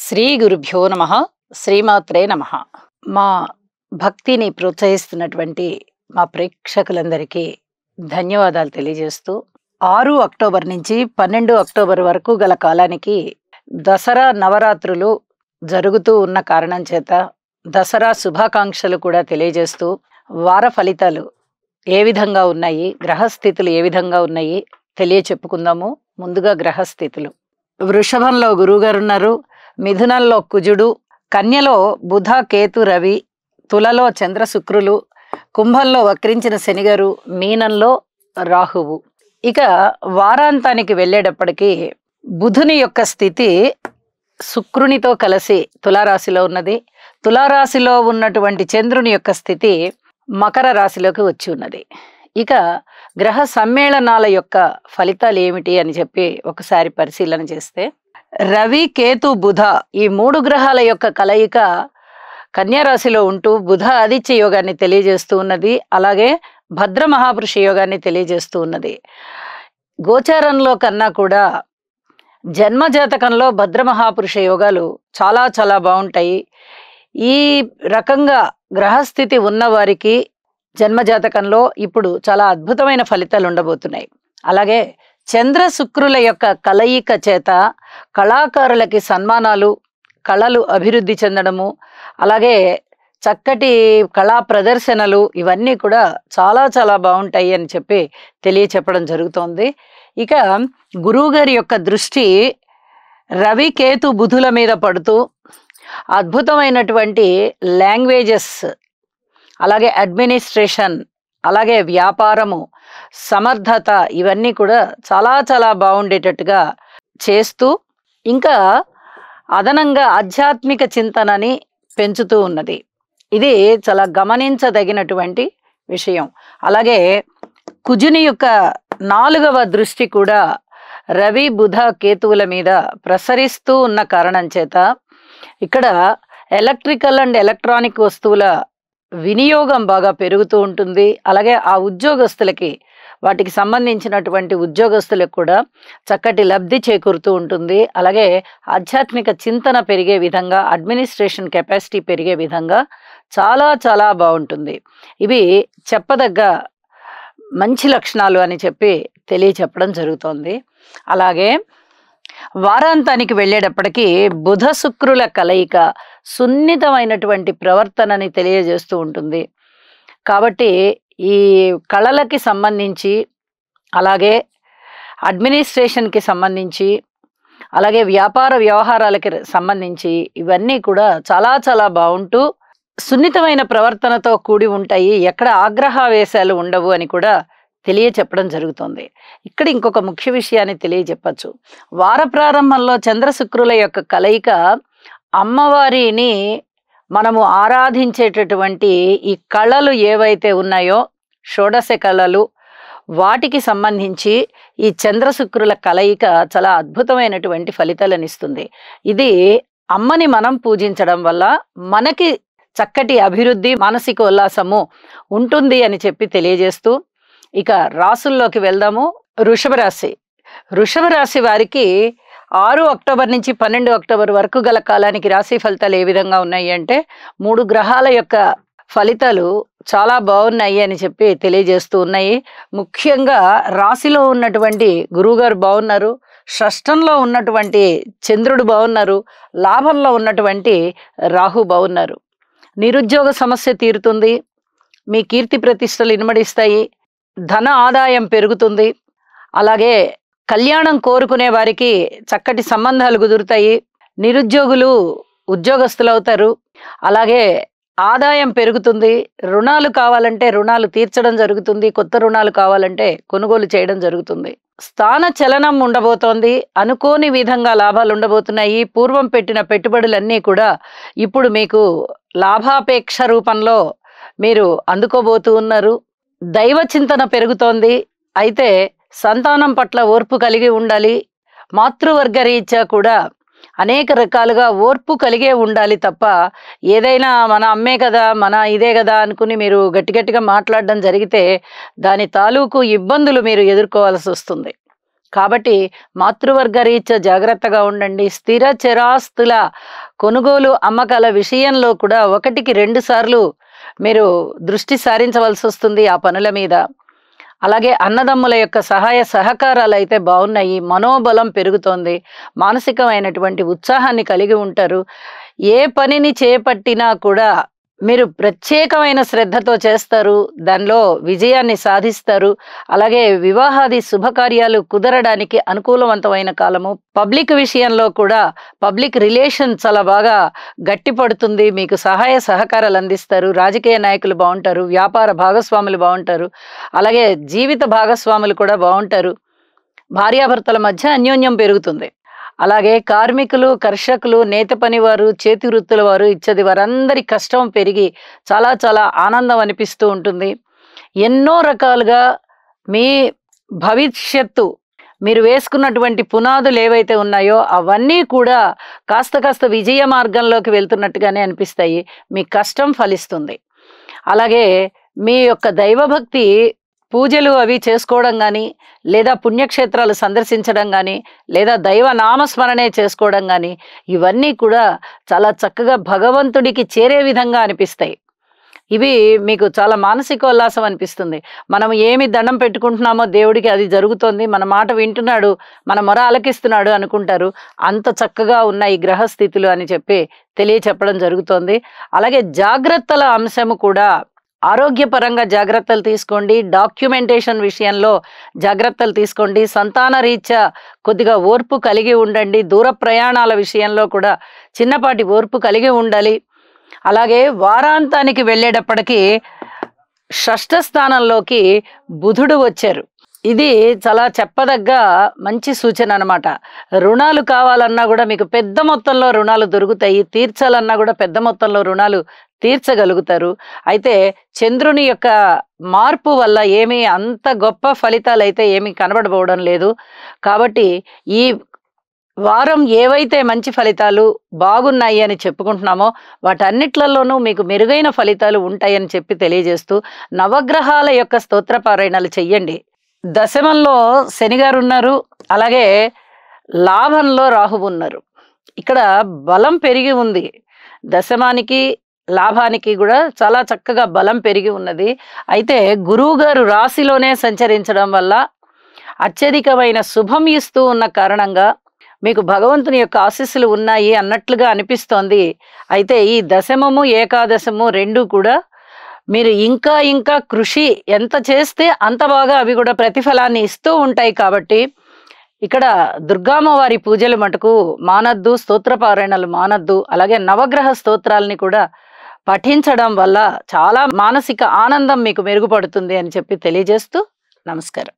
శ్రీ గురుభ్యో నమః. శ్రీమాత్రే నమః. మా భక్తిని ప్రోత్సహిస్తున్నటువంటి మా ప్రేక్షకులందరికీ ధన్యవాదాలు తెలియజేస్తూ 6 అక్టోబర్ నుంచి 12 అక్టోబర్ వరకు గల కాలానికి దసరా నవరాత్రులు జరుగుతూ ఉన్న కారణం చేత దసరా శుభాకాంక్షలు కూడా తెలియజేస్తూ వార ఫలితాలు ఏ విధంగా ఉన్నాయి, గ్రహస్థితులు ఏ విధంగా ఉన్నాయి తెలియచెప్పుకుందాము. ముందుగా గ్రహస్థితులు. వృషభంలో గురువుగారు ఉన్నారు, మిథునంలో కుజుడు, కన్యలో బుధ కేతు రవి, తులలో చంద్ర శుక్రులు, కుంభంలో వక్రించిన శనిగారు, మీనంలో రాహువు. ఇక వారాంతానికి వెళ్ళేటప్పటికీ బుధుని యొక్క స్థితి శుక్రునితో కలిసి తులారాశిలో ఉన్నది. తులారాశిలో ఉన్నటువంటి చంద్రుని యొక్క స్థితి మకర రాశిలోకి వచ్చి ఉన్నది. ఇక గ్రహ సమ్మేళనాల యొక్క ఫలితాలు ఏమిటి అని చెప్పి ఒకసారి పరిశీలన చేస్తే, రవి కేతు బుధ ఈ 3 గ్రహాల యొక్క కలయిక కన్యారాశిలో ఉంటూ బుధ ఆదిత్య యోగాన్ని తెలియజేస్తూ ఉన్నది. అలాగే భద్ర మహాపురుష యోగాన్ని తెలియజేస్తూ ఉన్నది. గోచారంలో కన్నా కూడా జన్మజాతకంలో భద్ర మహాపురుష యోగాలు చాలా చాలా బాగుంటాయి. ఈ రకంగా గ్రహస్థితి ఉన్న వారికి జన్మజాతకంలో ఇప్పుడు చాలా అద్భుతమైన ఫలితాలు ఉండబోతున్నాయి. అలాగే చంద్ర శుక్రుల యొక్క కలయిక చేత కళాకారులకి సన్మానాలు, కళలు అభివృద్ధి చెందడము, అలాగే చక్కటి కళా ప్రదర్శనలు ఇవన్నీ కూడా చాలా చాలా బాగుంటాయి అని చెప్పి తెలియచెప్పడం జరుగుతోంది. ఇక గురువుగారి యొక్క దృష్టి రవి కేతు బుధుల మీద పడుతూ అద్భుతమైనటువంటి లాంగ్వేజెస్, అలాగే అడ్మినిస్ట్రేషన్, అలాగే వ్యాపారము, సమర్థత ఇవన్నీ కూడా చాలా చాలా బాగుండేటట్టుగా చేస్తూ ఇంకా అదనంగా ఆధ్యాత్మిక చింతనని పెంచుతూ ఉన్నది. ఇది చాలా గమనించదగినటువంటి విషయం. అలాగే కుజుని యొక్క 4వ దృష్టి కూడా రవి బుధ కేతువుల మీద ప్రసరిస్తూ ఉన్న కారణం చేత ఇక్కడ ఎలక్ట్రికల్ అండ్ ఎలక్ట్రానిక్ వస్తువుల వినియోగం బాగా పెరుగుతూ ఉంటుంది. అలాగే ఆ ఉద్యోగస్తులకి, వాటికి సంబంధించినటువంటి ఉద్యోగస్తులకు కూడా చక్కటి లబ్ధి చేకూరుతూ ఉంటుంది. అలాగే ఆధ్యాత్మిక చింతన పెరిగే విధంగా, అడ్మినిస్ట్రేషన్ కెపాసిటీ పెరిగే విధంగా చాలా చాలా బాగుంటుంది. ఇవి చెప్పదగ్గ మంచి లక్షణాలు అని చెప్పి తెలియచెప్పడం జరుగుతోంది. అలాగే వారాంతానికి వెళ్ళేటప్పటికీ బుధ శుక్రుల కలయిక సున్నితమైనటువంటి ప్రవర్తనని తెలియజేస్తూ ఉంటుంది. కాబట్టి ఈ కళలకి సంబంధించి, అలాగే అడ్మినిస్ట్రేషన్కి సంబంధించి, అలాగే వ్యాపార వ్యవహారాలకి సంబంధించి ఇవన్నీ కూడా చాలా చాలా బాగుంటూ సున్నితమైన ప్రవర్తనతో కూడి ఉంటాయి. ఎక్కడ ఆగ్రహావేశాలు ఉండవు అని కూడా తెలియచెప్పడం జరుగుతుంది. ఇక్కడ ఇంకొక ముఖ్య విషయాన్ని తెలియజెప్పచ్చు. వార ప్రారంభంలో చంద్ర శుక్రుల యొక్క కలయిక అమ్మవారిని మనము ఆరాధించేటటువంటి ఈ కళలు ఏవైతే ఉన్నాయో, షోడశ కళలు, వాటికి సంబంధించి ఈ చంద్ర శుక్రుల కలయిక చాలా అద్భుతమైనటువంటి ఫలితాలను ఇస్తుంది. ఇది అమ్మని మనం పూజించడం వల్ల మనకి చక్కటి అభివృద్ధి, మానసిక ఉల్లాసము ఉంటుంది అని చెప్పి తెలియజేస్తూ ఇక రాసుల్లోకి వెళ్దాము. వృషభ రాశి. వృషభ రాశి వారికి 6 అక్టోబర్ నుంచి 12 అక్టోబర్ వరకు గల కాలానికి రాశి ఫలితాలు ఏ విధంగా ఉన్నాయి అంటే, 3 గ్రహాల యొక్క ఫలితాలు చాలా బాగున్నాయి అని చెప్పి తెలియజేస్తూ ఉన్నాయి. ముఖ్యంగా రాశిలో ఉన్నటువంటి గురువుగారు బాగున్నారు, షష్టంలో ఉన్నటువంటి చంద్రుడు బాగున్నారు, లాభంలో ఉన్నటువంటి రాహు బాగున్నారు. నిరుద్యోగ సమస్య తీరుతుంది, మీ కీర్తి ప్రతిష్టలు ఇనుమడిస్తాయి, ధన ఆదాయం పెరుగుతుంది. అలాగే కళ్యాణం కోరుకునే వారికి చక్కటి సంబంధాలు కుదురుతాయి, నిరుద్యోగులు ఉద్యోగస్తులు అవుతారు. అలాగే ఆదాయం పెరుగుతుంది, రుణాలు కావాలంటే రుణాలు తీర్చడం జరుగుతుంది, కొత్త రుణాలు కావాలంటే కొనుగోలు చేయడం జరుగుతుంది. స్థాన చలనం ఉండబోతోంది, అనుకోని విధంగా లాభాలు ఉండబోతున్నాయి. పూర్వం పెట్టిన పెట్టుబడులన్నీ కూడా ఇప్పుడు మీకు లాభాపేక్ష రూపంలో మీరు అందుకోబోతూ ఉన్నారు. దైవ చింతన పెరుగుతోంది. అయితే సంతానం పట్ల ఓర్పు కలిగి ఉండాలి. మాతృవర్గ రీత్యా కూడా అనేక రకాలుగా ఓర్పు కలిగే ఉండాలి తప్ప, ఏదైనా మన అమ్మే కదా, మన ఇదే కదా అనుకుని మీరు గట్టిగా మాట్లాడడం జరిగితే దాని తాలూకు ఇబ్బందులు మీరు ఎదుర్కోవాల్సి వస్తుంది. కాబట్టి మాతృవర్గ రీత్యా జాగ్రత్తగా ఉండండి. స్థిర చరాస్తుల కొనుగోలు అమ్మకాల విషయంలో కూడా 1కి 2 సార్లు మీరు దృష్టి సారించవలసి వస్తుంది ఆ పనుల మీద. అలాగే అన్నదమ్ముల యొక్క సహాయ సహకారాలు అయితే బాగున్నాయి. మనోబలం పెరుగుతోంది. మానసికమైనటువంటి ఉత్సాహాన్ని కలిగి ఉంటారు. ఏ పనిని చేపట్టినా కూడా మీరు ప్రత్యేకమైన శ్రద్ధతో చేస్తారు. దానిలో విజయాన్ని సాధిస్తారు. అలాగే వివాహాది శుభకార్యాలు కుదరడానికి అనుకూలవంతమైన కాలము. పబ్లిక్ విషయంలో కూడా పబ్లిక్ రిలేషన్ చాలా బాగా గట్టిపడుతుంది. మీకు సహాయ సహకారాలు అందిస్తారు. రాజకీయ నాయకులు బాగుంటారు. వ్యాపార భాగస్వాములు బాగుంటారు. అలాగే జీవిత భాగస్వాములు కూడా బాగుంటారు. భార్యాభర్తల మధ్య అన్యోన్యం పెరుగుతుంది. అలాగే కార్మికులు, కర్షకులు, నేత పనివారు, చేతి వృత్తుల వారు ఇచ్చది వారందరి కష్టం పెరిగి చాలా చాలా ఆనందం అనిపిస్తూ ఉంటుంది. ఎన్నో రకాలుగా మీ భవిష్యత్తు మీరు వేసుకున్నటువంటి పునాదులు ఏవైతే ఉన్నాయో అవన్నీ కూడా కాస్త కాస్త విజయ మార్గంలోకి వెళ్తున్నట్టుగానే అనిపిస్తాయి. మీ కష్టం ఫలిస్తుంది. అలాగే మీ యొక్క దైవభక్తి పూజలు అవి చేసుకోవడం కానీ, లేదా పుణ్యక్షేత్రాలు సందర్శించడం కానీ, లేదా దైవ నామస్మరణే చేసుకోవడం కానీ, ఇవన్నీ కూడా చాలా చక్కగా భగవంతుడికి చేరే విధంగా అనిపిస్తాయి. ఇవి మీకు చాలా మానసికోల్లాసం అనిపిస్తుంది. మనం ఏమి దండం పెట్టుకుంటున్నామో దేవుడికి అది జరుగుతోంది, మన మాట వింటున్నాడు, మన మొర ఆలకిస్తున్నాడు అనుకుంటారు. అంత చక్కగా ఉన్న ఈ గ్రహస్థితులు అని చెప్పి తెలియచెప్పడం జరుగుతోంది. అలాగే జాగ్రత్తల అంశము కూడా ఆరోగ్యపరంగా జాగ్రత్తలు తీసుకోండి. డాక్యుమెంటేషన్ విషయంలో జాగ్రత్తలు తీసుకోండి. సంతాన రీత్యా కొద్దిగా ఓర్పు కలిగి ఉండండి. దూర ప్రయాణాల విషయంలో కూడా చిన్నపాటి ఓర్పు కలిగి ఉండాలి. అలాగే వారాంతానికి వెళ్ళేటప్పటికీ 6వ స్థానంలోకి బుధుడు వచ్చారు. ఇది చాలా చెప్పదగ్గ మంచి సూచన అన్నమాట. రుణాలు కావాలన్నా కూడా మీకు పెద్ద మొత్తంలో రుణాలు దొరుకుతాయి. తీర్చాలన్నా కూడా పెద్ద మొత్తంలో రుణాలు తీర్చగలుగుతారు. అయితే చంద్రుని యొక్క మార్పు వల్ల ఏమీ అంత గొప్ప ఫలితాలు అయితే ఏమీ కనబడబోవడం లేదు. కాబట్టి ఈ వారం ఏవైతే మంచి ఫలితాలు బాగున్నాయి అని చెప్పుకుంటున్నామో వాటన్నిట్లలోనూ మీకు మెరుగైన ఫలితాలు ఉంటాయని చెప్పి తెలియజేస్తూ నవగ్రహాల యొక్క స్తోత్ర పారాయణాలు చెయ్యండి. దశమంలో శనిగారు ఉన్నారు. అలాగే లాభంలో రాహువు ఉన్నారు. ఇక్కడ బలం పెరిగి ఉంది. దశమానికి లాభానికి కూడా చాలా చక్కగా బలం పెరిగి ఉన్నది. అయితే గురువు గారు రాశిలోనే సంచరించడం వల్ల అత్యధికమైన శుభం ఇస్తూ ఉన్న కారణంగా మీకు భగవంతుని యొక్క ఆశీస్సులు ఉన్నాయి అన్నట్లుగా అనిపిస్తోంది. అయితే ఈ దశమము ఏకాదశము రెండు కూడా మీరు ఇంకా ఇంకా కృషి ఎంత చేస్తే అంత బాగా అవి కూడా ప్రతిఫలాన్ని ఇస్తూ ఉంటాయి. కాబట్టి ఇక్కడ దుర్గామ్మవారి పూజలు మటుకు మానద్దు, స్తోత్రపారాయణలు మానద్దు. అలాగే నవగ్రహ స్తోత్రాలని కూడా పఠించడం వల్ల చాలా మానసిక ఆనందం మీకు మెరుగుపడుతుంది అని చెప్పి తెలియజేస్తూ నమస్కారం.